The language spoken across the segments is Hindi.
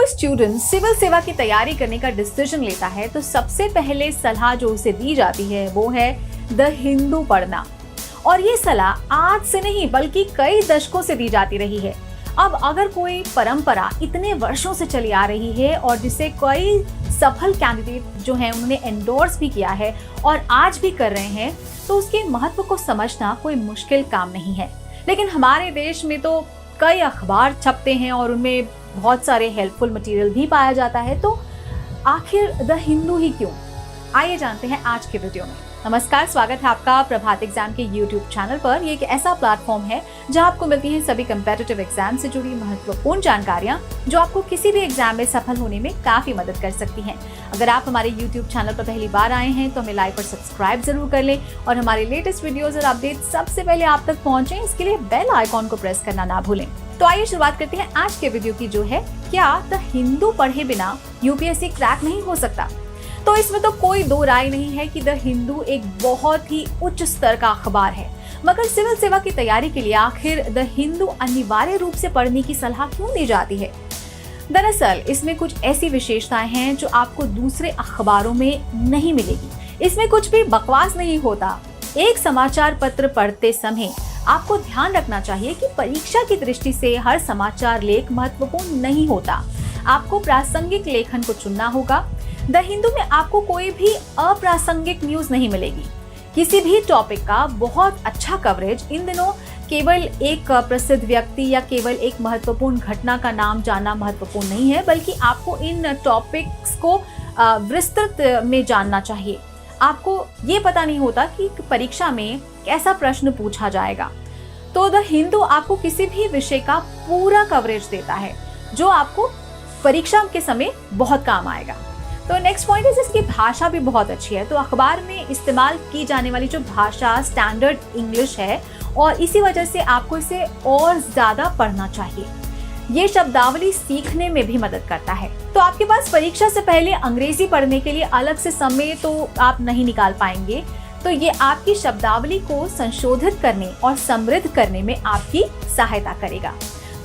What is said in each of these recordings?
कोई स्टूडेंट सिविल सेवा की तैयारी करने का डिसीजन लेता है तो सबसे पहले सलाह जो उसे दी जाती है वो है द हिंदू पढ़ना। और ये सलाह आज से नहीं बल्कि कई दशकों से दी जाती रही है। अब अगर कोई परंपरा इतने वर्षों से चली आ रही है और जिसे कई सफल कैंडिडेट जो हैं उन्होंने एंडोर्स भी किया है और आज भी कर रहे हैं, तो उसके महत्व को समझना कोई मुश्किल काम नहीं है। लेकिन हमारे देश में तो कई अखबार छपते हैं और उनमें बहुत सारे हेल्पफुल मटेरियल भी पाया जाता है, तो आखिर द हिंदू ही क्यों? आइए जानते हैं आज के वीडियो में। नमस्कार, स्वागत है आपका प्रभात एग्जाम के YouTube चैनल पर। ये एक ऐसा प्लेटफॉर्म है जहां आपको मिलती हैं सभी कम्पिटिटिव एग्जाम से जुड़ी महत्वपूर्ण जानकारियां जो आपको किसी भी एग्जाम में सफल होने में काफी मदद कर सकती हैं। अगर आप हमारे YouTube चैनल पर पहली बार आए हैं तो हमें लाइक और सब्सक्राइब जरूर कर लें और हमारे लेटेस्ट वीडियोज और अपडेट सबसे पहले आप तक पहुंचे, इसके लिए बेल आइकॉन को प्रेस करना ना भूलें। तो आइए शुरुआत करते हैं आज के वीडियो की, जो है क्या द हिंदू पढ़े बिना यूपीएससी क्रैक नहीं हो सकता। तो इसमें तो कोई दो राय नहीं है कि द हिंदू एक बहुत ही उच्च स्तर का अखबार है, मगर सिविल सेवा की तैयारी के लिए आखिर द हिंदू अनिवार्य रूप से पढ़ने की सलाह क्यों दी जाती है? दरअसल इसमें कुछ ऐसी विशेषताएं हैं जो आपको दूसरे अखबारों में नहीं मिलेगी। इसमें कुछ भी बकवास नहीं होता। एक समाचार पत्र पढ़ते समय आपको ध्यान रखना चाहिए कि परीक्षा की दृष्टि से हर समाचार लेख महत्वपूर्ण नहीं होता। आपको प्रासंगिक लेखन को चुनना होगा। द हिंदू में आपको कोई भी अप्रासंगिक न्यूज नहीं मिलेगी। किसी भी टॉपिक का बहुत अच्छा कवरेज इन दिनों केवल एक प्रसिद्ध व्यक्ति या केवल एक महत्वपूर्ण घटना का नाम जानना महत्वपूर्ण नहीं है, बल्कि आपको इन टॉपिक्स को विस्तृत में जानना चाहिए। आपको ये पता नहीं होता कि परीक्षा में कैसा प्रश्न पूछा जाएगा। तो द हिंदू आपको किसी भी विषय का पूरा कवरेज देता है जो आपको परीक्षा के समय बहुत काम आएगा। तो नेक्स्ट पॉइंट है, इसकी भाषा भी बहुत अच्छी है। तो अखबार में इस्तेमाल की जाने वाली जो भाषा स्टैंडर्ड इंग्लिश है और इसी वजह से आपको इसे और ज्यादा पढ़ना चाहिए। ये शब्दावली सीखने में भी मदद करता है। तो आपके पास परीक्षा से पहले अंग्रेजी पढ़ने के लिए अलग से समय तो आप नहीं निकाल पाएंगे, तो ये आपकी शब्दावली को संशोधित करने और समृद्ध करने में आपकी सहायता करेगा।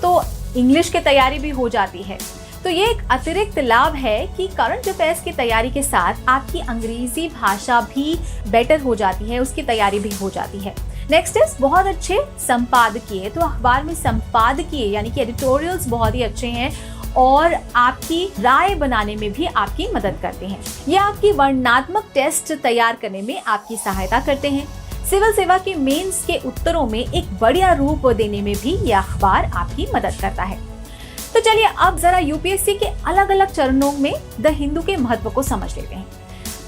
तो इंग्लिश की तैयारी भी हो जाती है। तो ये एक अतिरिक्त लाभ है कि करंट अफेयर्स की तैयारी के साथ आपकी अंग्रेजी भाषा भी बेटर हो जाती है, उसकी तैयारी भी हो जाती है। नेक्स्ट इज बहुत अच्छे संपादकीय। तो अखबार में संपादकीय यानी कि एडिटोरियल्स बहुत ही अच्छे हैं और आपकी राय बनाने में भी आपकी मदद करते हैं। ये आपकी वर्णनात्मक टेस्ट तैयार करने में आपकी सहायता करते हैं। सिविल सेवा के मेंस के उत्तरों में एक बढ़िया रूप देने में भी ये अखबार आपकी मदद करता है। तो चलिए अब जरा यूपीएससी के अलग अलग चरणों में द हिंदू के महत्व को समझ लेते हैं।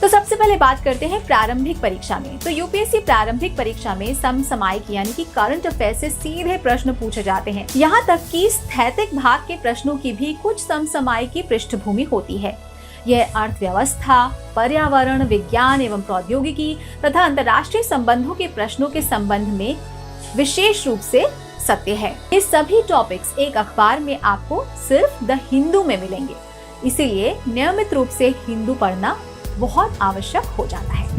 तो सबसे पहले बात करते हैं प्रारंभिक परीक्षा में। तो यूपीएससी प्रारंभिक परीक्षा में समसामयिक यानी कि करंट अफेयर से सीधे प्रश्न पूछे जाते हैं। यहाँ तक कि स्थैतिक भाग के प्रश्नों की भी कुछ समसामयिक की पृष्ठभूमि होती है। यह अर्थव्यवस्था, पर्यावरण, विज्ञान एवं प्रौद्योगिकी तथा अंतर्राष्ट्रीय संबंधों के प्रश्नों के संबंध में विशेष रूप से सत्य है। ये सभी टॉपिक्स एक अखबार में आपको सिर्फ द हिंदू में मिलेंगे, इसीलिए नियमित रूप से हिंदू पढ़ना बहुत आवश्यक हो जाता है।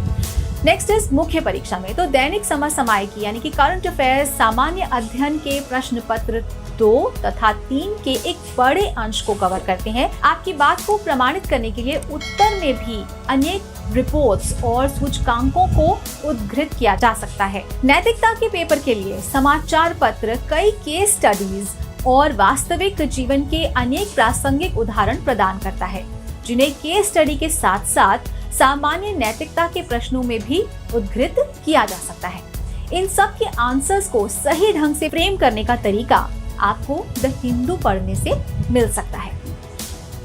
नेक्स्ट इज मुख्य परीक्षा में। तो दैनिक समसामयिकी यानी कि करंट अफेयर्स सामान्य अध्ययन के प्रश्न पत्र 2 तथा 3 के एक बड़े अंश को कवर करते हैं। आपकी बात को प्रमाणित करने के लिए उत्तर में भी अनेक रिपोर्ट्स और सूचकांकों को उद्धृत किया जा सकता है। नैतिकता के पेपर के लिए समाचार पत्र कई केस स्टडीज और वास्तविक जीवन के अनेक प्रासंगिक उदाहरण प्रदान करता है, जिन्हें केस स्टडी के साथ साथ सामान्य नैतिकता के प्रश्नों में भी उद्धृत किया जा सकता है। इन सब के आंसर्स को सही ढंग से फ्रेम करने का तरीका आपको द हिंदू पढ़ने से मिल सकता है।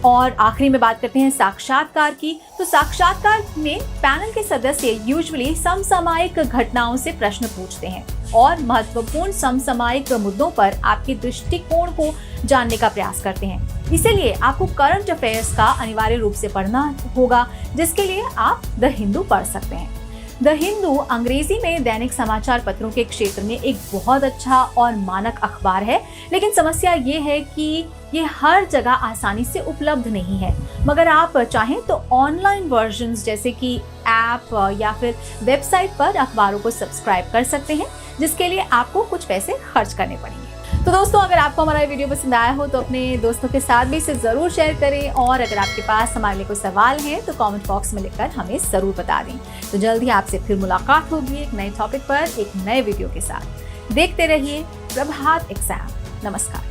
और आखिरी में बात करते हैं साक्षात्कार की। तो साक्षात्कार में पैनल के सदस्य यूजुअली समसामयिक घटनाओं से प्रश्न पूछते हैं और महत्वपूर्ण समसामयिक मुद्दों पर आपके दृष्टिकोण को जानने का प्रयास करते हैं। इसीलिए आपको करंट अफेयर्स का अनिवार्य रूप से पढ़ना होगा, जिसके लिए आप द हिंदू पढ़ सकते हैं। द हिंदू अंग्रेजी में दैनिक समाचार पत्रों के क्षेत्र में एक बहुत अच्छा और मानक अखबार है, लेकिन समस्या ये है कि ये हर जगह आसानी से उपलब्ध नहीं है। मगर आप चाहें तो ऑनलाइन वर्जन्स जैसे कि ऐप या फिर वेबसाइट पर अखबारों को सब्सक्राइब कर सकते हैं, जिसके लिए आपको कुछ पैसे खर्च करने पड़ेंगे। तो दोस्तों, अगर आपको हमारा वीडियो पसंद आया हो तो अपने दोस्तों के साथ भी इसे ज़रूर शेयर करें, और अगर आपके पास हमारे लिए कोई सवाल है तो कमेंट बॉक्स में लिखकर हमें ज़रूर बता दें। तो जल्द ही आपसे फिर मुलाकात होगी एक नए टॉपिक पर, एक नए वीडियो के साथ। देखते रहिए प्रभात एग्जाम। नमस्कार।